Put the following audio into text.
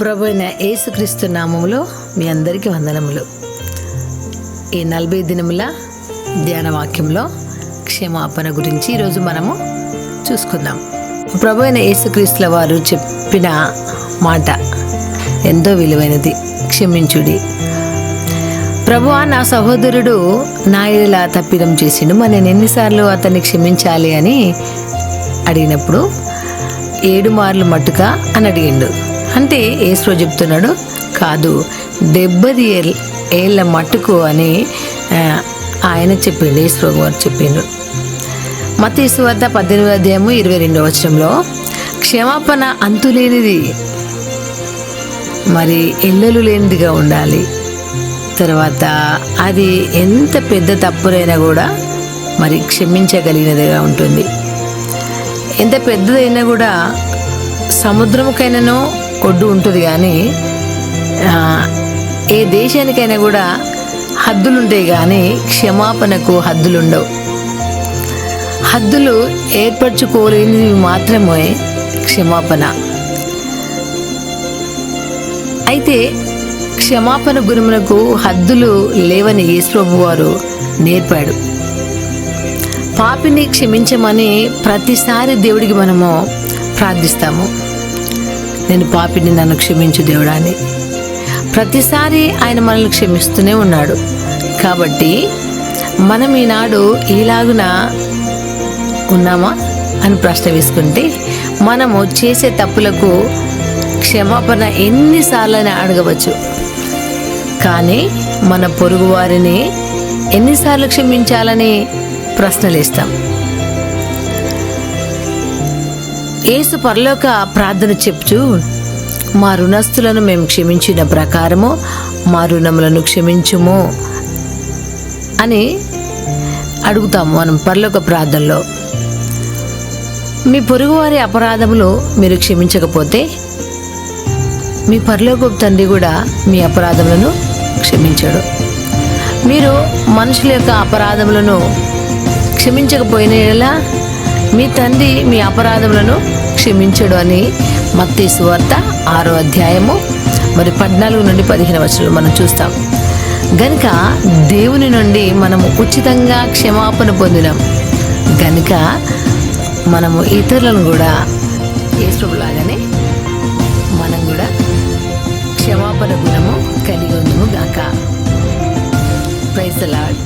ప్రభువైన యేసుక్రీస్తు నామములో మీ అందరికీ వందనములు. ఈ 40 దినముల ధ్యాన వాక్యంలో క్షమాపణ గురించి ఈరోజు మనము చూసుకుందాం. ప్రభువైన యేసుక్రీస్తుల వారు చెప్పిన మాట ఎంతో విలువైనది. క్షమించుడి. ప్రభువా, నా సహోదరుడు నా ఇలా తప్పిదం చేసిండు, మరి నేను ఎన్నిసార్లు అతన్ని క్షమించాలి అని అడిగినప్పుడు 7 మార్లు మట్టుగా అని అడిగిండు. అంటే యేసు చెప్తున్నాడు, కాదు 70 ఏళ్ళ మట్టుకు అని ఆయన చెప్పిండు. యేసు ప్రభు వారు చెప్పిండు. మత్తయి సువార్త 18వ అధ్యాయము 22వ వచనంలో క్షమాపణ అంతులేనిది, మరి ఎల్లలు లేనిదిగా ఉండాలి. తర్వాత అది ఎంత పెద్ద తప్పునైనా కూడా మరి క్షమించగలిగినదిగా ఉంటుంది. ఎంత పెద్దదైనా కూడా సముద్రముకైనానో ఒడ్డు ఉంటుంది, కానీ ఏ దేశానికైనా కూడా హద్దులుంటాయి, కానీ క్షమాపణకు హద్దులుండవు. హద్దులు ఏర్పరచుకోలేనివి మాత్రమే క్షమాపణ. అయితే క్షమాపణ గుణమునకు హద్దులు లేవని యేసు ప్రభువు వారు నేర్పాడు. పాపిని క్షమించమని ప్రతిసారి దేవుడికి మనము ప్రార్థిస్తాము. నేను పాపిని, నన్ను క్షమించు దేవుడా అని. ప్రతిసారి ఆయన మనల్ని క్షమిస్తూనే ఉన్నాడు. కాబట్టి మనం ఈనాడు ఈలాగున ఉన్నామా అని ప్రశ్న వేసుకుంటే, మనము చేసే తప్పులకు క్షమాపణ ఎన్నిసార్లైనా అడగవచ్చు, కానీ మన పొరుగు వారిని ఎన్నిసార్లు క్షమించాలని ప్రశ్నలేస్తాం. యేసు పరలోక ప్రార్థన చెప్తూ, మా రుణస్థులను మేము క్షమించిన ప్రకారము మా రుణములను క్షమించుము అని అడుగుతాము మనం పరలోక ప్రార్థనలో. మీ పొరుగువారి అపరాధములు మీరు క్షమించకపోతే మీ పరలోక తండ్రి కూడా మీ అపరాధములను క్షమించాడు. మీరు మనుషుల యొక్క అపరాధములను క్షమించకపోయిన యెడల మీ తండ్రి మీ అపరాధములను క్షమించడు అని మత్తయి సువార్త 6వ అధ్యాయము మరి 14 నుండి 15 వచనాలు మనం చూస్తాం. గనుక దేవుని నుండి మనము ఉచితంగా క్షమాపణ పొందినాం. గనుక మనము ఇతరులను కూడా యేసులాగానే మనం కూడా క్షమాపణ గుణము కలిగి ఉందుము గాక. Praise the lord.